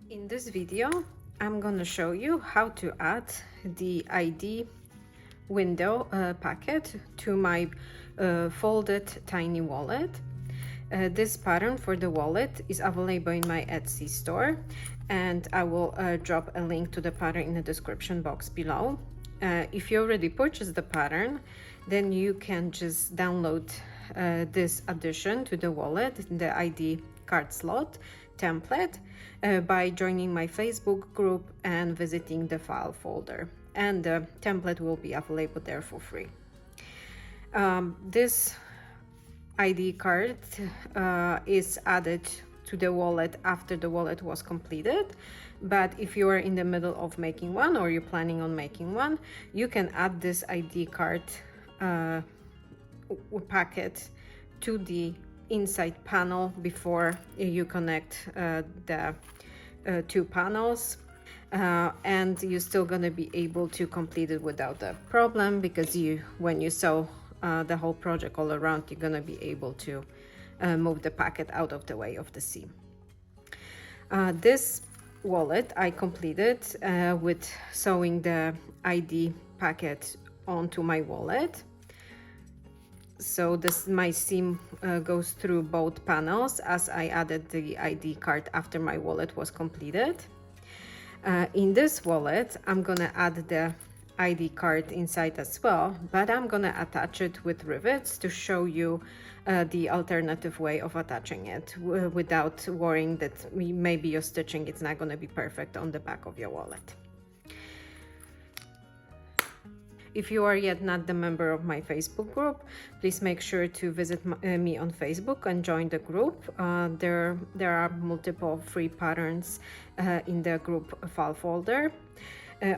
In this video, I'm gonna show you how to add the ID window packet to my folded tiny wallet. This pattern for the wallet is available in my Etsy store, and I will drop a link to the pattern in the description box below. If you already purchased the pattern, then you can just download this addition to the wallet, the ID card slot template, by joining my Facebook group and visiting the file folder, and the template will be available there for free. This ID card is added to the wallet after the wallet was completed, but if you are in the middle of making one or you're planning on making one, you can add this ID card packet to the inside panel before you connect the two panels, and you're still going to be able to complete it without a problem, because when you sew the whole project all around, you're going to be able to move the packet out of the way of the seam. This wallet I completed with sewing the ID packet onto my wallet. So my seam goes through both panels, as I added the ID card after my wallet was completed. In this wallet, I'm gonna add the ID card inside as well, but I'm gonna attach it with rivets to show you the alternative way of attaching it without worrying that maybe your stitching is not gonna be perfect on the back of your wallet. If you are yet not the member of my Facebook group, please make sure to visit me on Facebook and join the group. There are multiple free patterns in the group file folder.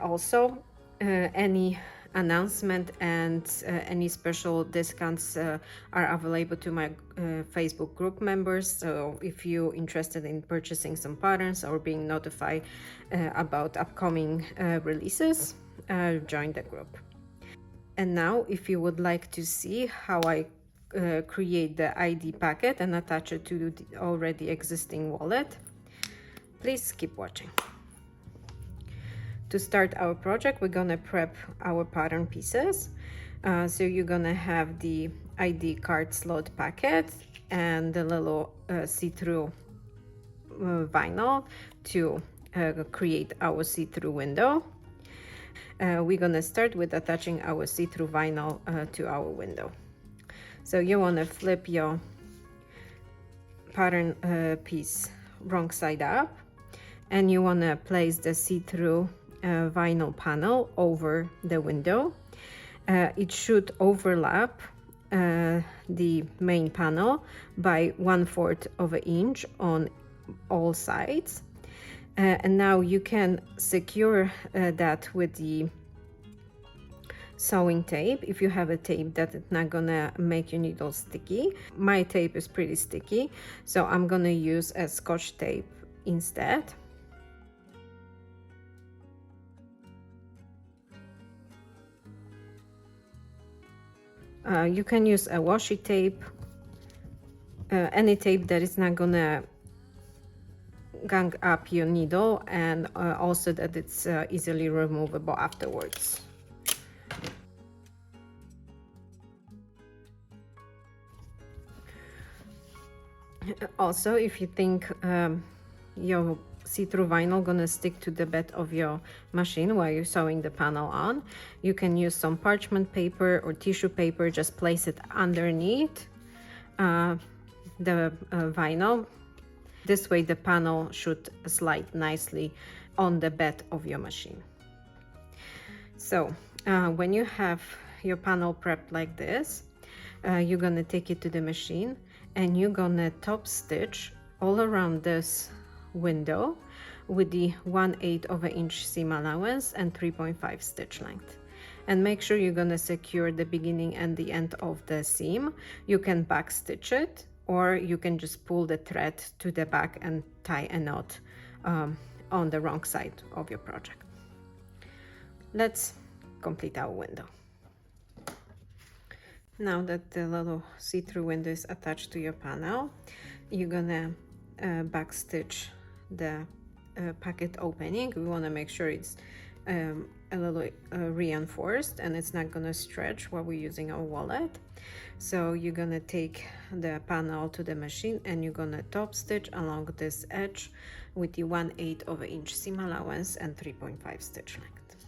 Also, any announcement and any special discounts are available to my Facebook group members. So if you're interested in purchasing some patterns or being notified about upcoming releases, join the group. And now, if you would like to see how I create the ID packet and attach it to the already existing wallet, please keep watching. To start our project, we're gonna prep our pattern pieces. So you're gonna have the ID card slot packet and the little see-through vinyl to create our see-through window. We're gonna start with attaching our see-through vinyl to our window. So you wanna flip your pattern piece wrong side up, and you wanna place the see-through vinyl panel over the window. It should overlap the main panel by 1/4 of an inch on all sides. And now you can secure that with the sewing tape, if you have a tape that is not gonna make your needle sticky. My tape is pretty sticky, so I'm gonna use a Scotch tape instead. You can use a washi tape, any tape that is not gonna gang up your needle, and also that it's easily removable afterwards. Also, if you think your see-through vinyl gonna stick to the bed of your machine while you're sewing the panel on, you can use some parchment paper or tissue paper. Just place it underneath the vinyl. This way the panel should slide nicely on the bed of your machine. So when you have your panel prepped like this, you're gonna take it to the machine and you're gonna top stitch all around this window with the 1/8 of an inch seam allowance and 3.5 stitch length. And make sure you're gonna secure the beginning and the end of the seam. You can back stitch it, or you can just pull the thread to the back and tie a knot on the wrong side of your project. Let's complete our window. Now that the little see-through window is attached to your panel, you're gonna back stitch the packet opening, we want to make sure it's a little reinforced and it's not going to stretch while we're using our wallet. So you're going to take the panel to the machine and you're going to top stitch along this edge with the 1/8 of an inch seam allowance and 3.5 stitch length.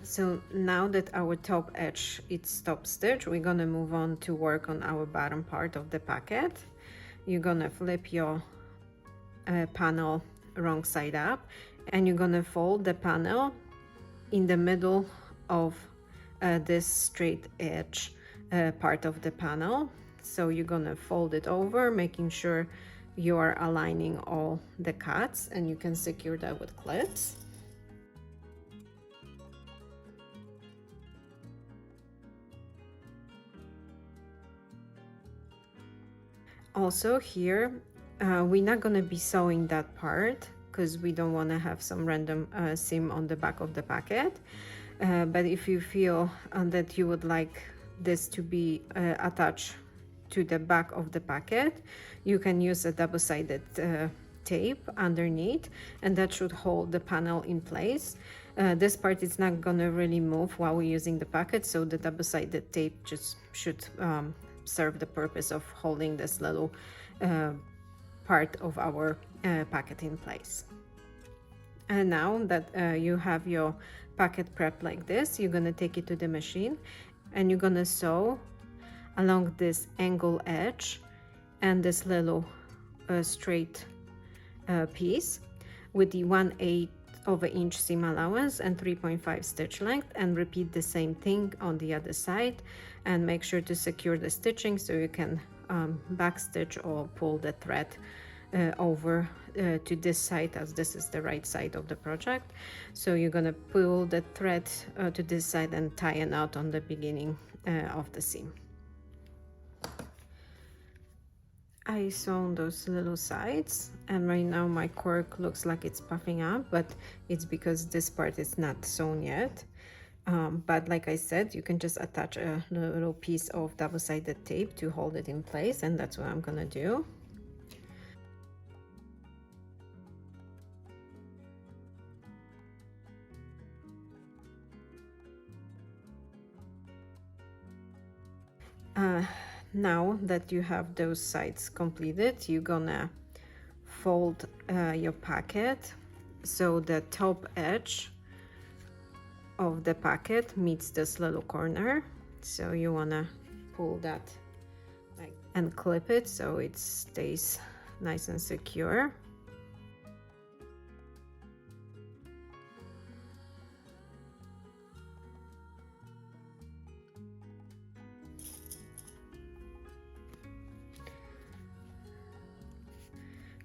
So now that our top edge is top stitch, we're going to move on to work on our bottom part of the packet. You're going to flip your panel wrong side up and you're going to fold the panel in the middle of this straight edge part of the panel. So you're going to fold it over, making sure you are aligning all the cuts, and you can secure that with clips. Also here, we're not going to be sewing that part because we don't want to have some random seam on the back of the packet. But if you feel that you would like this to be attached to the back of the packet, you can use a double-sided tape underneath, and that should hold the panel in place. This part is not going to really move while we're using the packet, so the double-sided tape just should serve the purpose of holding this little part of our packet in place. And now that you have your packet prepped like this, you're going to take it to the machine and you're going to sew along this angle edge and this little straight piece with the 1/8 of an inch seam allowance and 3.5 stitch length, and repeat the same thing on the other side, and make sure to secure the stitching so you can back stitch or pull the thread over to this side, as this is the right side of the project. So you're going to pull the thread to this side and tie a knot on the beginning of the seam. I sewn those little sides, and right now my cork looks like it's puffing up, but it's because this part is not sewn yet. But like I said, you can just attach a little piece of double-sided tape to hold it in place, and that's what I'm gonna do. Now that you have those sides completed, you're gonna fold your packet so the top edge of the packet meets this little corner. So you wanna pull that and clip it so it stays nice and secure.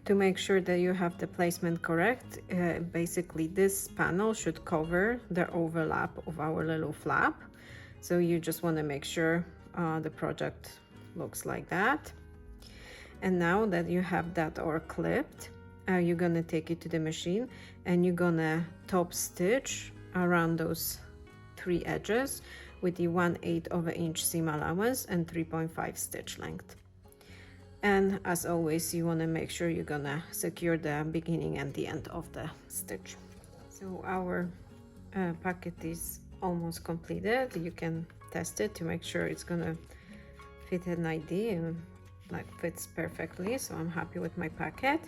To make sure that you have the placement correct, basically this panel should cover the overlap of our little flap. So you just want to make sure the project looks like that. And now that you have that all clipped, you're gonna take it to the machine and you're gonna top stitch around those 3 edges with the 1/8 of an inch seam allowance and 3.5 stitch length. And as always, you want to make sure you're gonna secure the beginning and the end of the stitch. So our packet is almost completed. You can test it to make sure it's gonna fit an ID and like fits perfectly. So I'm happy with my packet.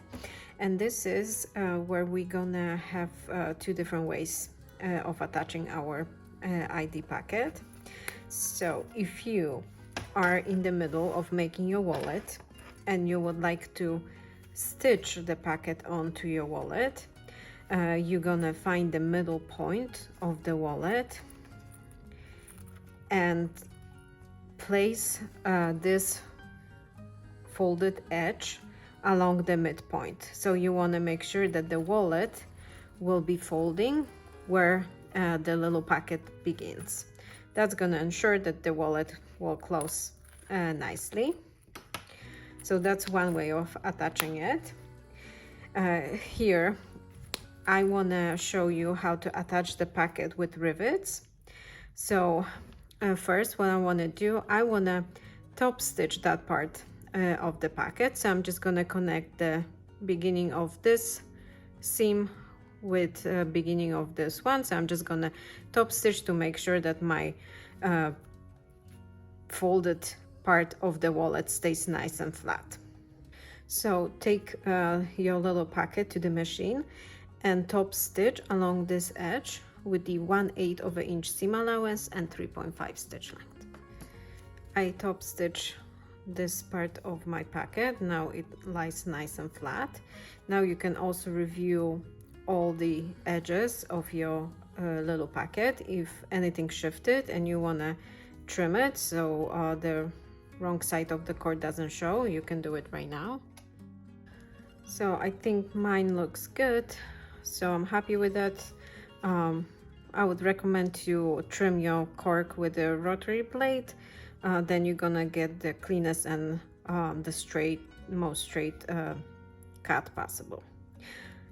And this is where we're gonna have 2 different ways of attaching our ID packet. So if you are in the middle of making your wallet and you would like to stitch the packet onto your wallet, you're gonna find the middle point of the wallet and place this folded edge along the midpoint. So you want to make sure that the wallet will be folding where the little packet begins. That's going to ensure that the wallet will close nicely. So that's one way of attaching it. Here I want to show you how to attach the packet with rivets. So first, what I want to do, I want to top stitch that part of the packet. So I'm just going to connect the beginning of this seam with beginning of this one, so I'm just gonna top stitch to make sure that my folded part of the wallet stays nice and flat. So take your little pocket to the machine and top stitch along this edge with the 1/8 of an inch seam allowance and 3.5 stitch length. I top stitch this part of my pocket. Now it lies nice and flat. Now you can also review all the edges of your little pocket. If anything shifted and you want to trim it so the wrong side of the cord doesn't show, you can do it right now. So I think mine looks good, so I'm happy with that. I would recommend to trim your cork with a rotary blade, then you're gonna get the cleanest and the most straight cut possible.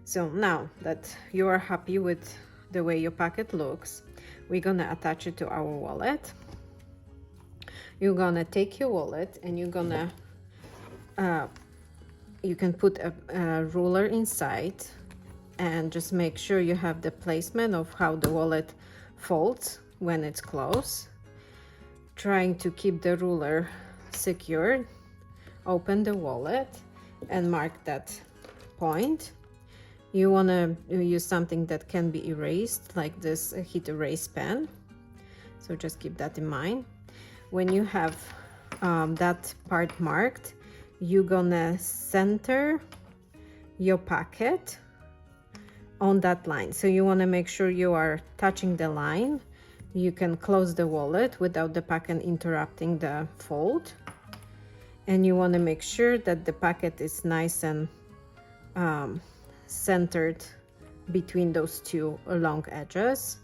So now that you are happy with the way your pocket looks, we're gonna attach it to our wallet. You're gonna take your wallet and you're gonna you can put a ruler inside and just make sure you have the placement of how the wallet folds when it's closed. Trying to keep the ruler secured, open the wallet and mark that point. You want to use something that can be erased, like this heat erase pen, so just keep that in mind. When you have that part marked, you're gonna center your pocket on that line. So you want to make sure you are touching the line. You can close the wallet without the pocket interrupting the fold, and you want to make sure that the pocket is nice and centered between those two long edges.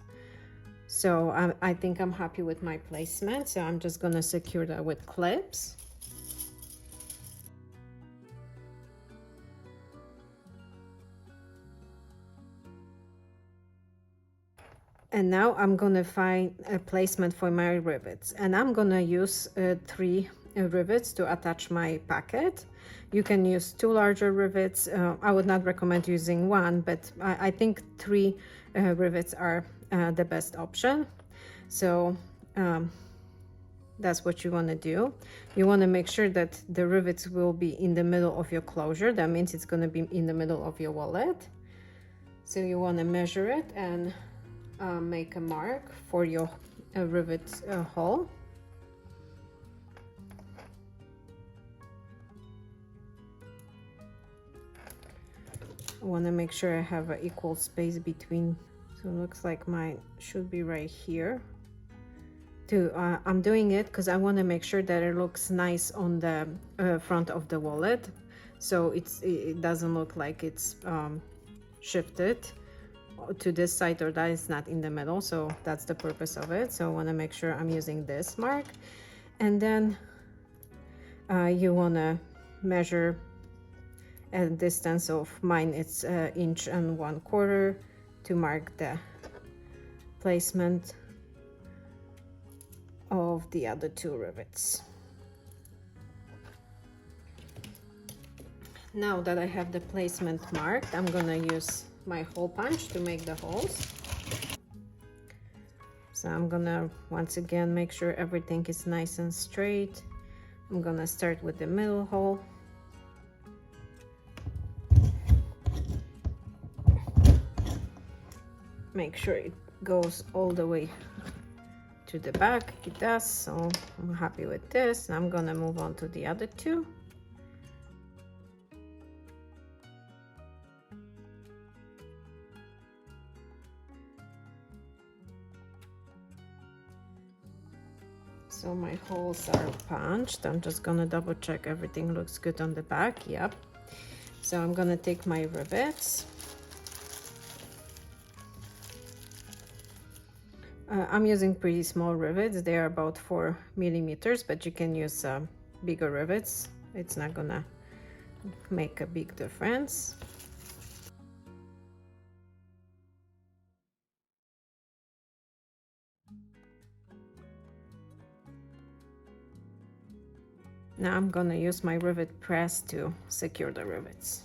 So I think I'm happy with my placement, so I'm just gonna secure that with clips. And now I'm gonna find a placement for my rivets, and I'm gonna use 3 rivets to attach my pocket. You can use 2 larger rivets. I would not recommend using 1, but I think 3 rivets are the best option. So that's what you want to do. You want to make sure that the rivets will be in the middle of your closure. That means it's going to be in the middle of your wallet. So you want to measure it and make a mark for your rivet hole. I want to make sure I have an equal space between, so it looks like mine should be right here. I'm doing it because I want to make sure that it looks nice on the front of the wallet, so it doesn't look like it's shifted to this side or that is not in the middle. So that's the purpose of it. So I want to make sure I'm using this mark, and then you want to measure a distance of mine. It's 1 1/4 inch to mark the placement of the other 2 rivets. Now that I have the placement marked, I'm gonna use my hole punch to make the holes. So I'm gonna once again make sure everything is nice and straight. I'm gonna start with the middle hole. Make sure it goes all the way to the back. It does, so I'm happy with this. I'm gonna move on to the other 2. So my holes are punched. I'm just gonna double check everything looks good on the back. Yep. So I'm gonna take my rivets. I'm using pretty small rivets. They are about 4 millimeters, but you can use bigger rivets. It's not gonna make a big difference. Now I'm gonna use my rivet press to secure the rivets.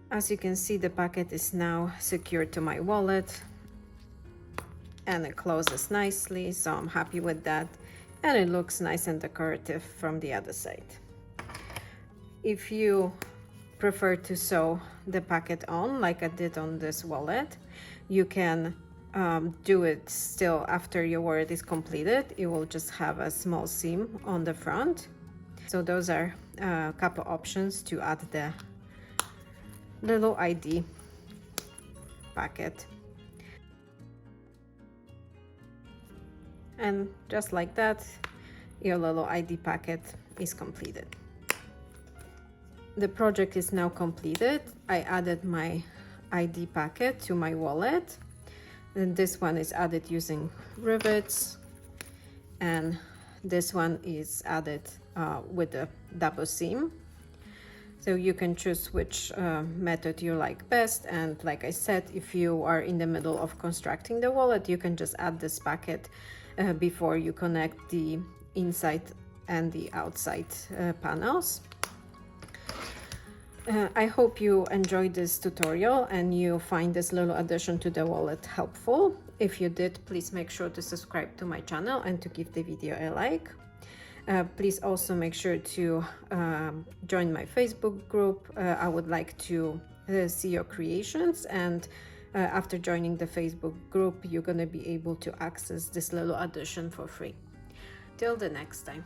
As you can see, the packet is now secured to my wallet and it closes nicely, so I'm happy with that, and it looks nice and decorative from the other side. If you prefer to sew the packet on like I did on this wallet, you can do it still after your wallet is completed. It will just have a small seam on the front. So those are a couple options to add the little ID packet. And just like that, your little ID packet is completed. The project is now completed. I added my ID packet to my wallet, and this one is added using rivets, and this one is added with a double seam. So you can choose which method you like best, and like I said, if you are in the middle of constructing the wallet, you can just add this packet before you connect the inside and the outside panels. I hope you enjoyed this tutorial and you find this little addition to the wallet helpful. If you did, please make sure to subscribe to my channel and to give the video a like. Please also make sure to join my Facebook group. I would like to see your creations, and after joining the Facebook group, you're going to be able to access this little addition for free. Till the next time.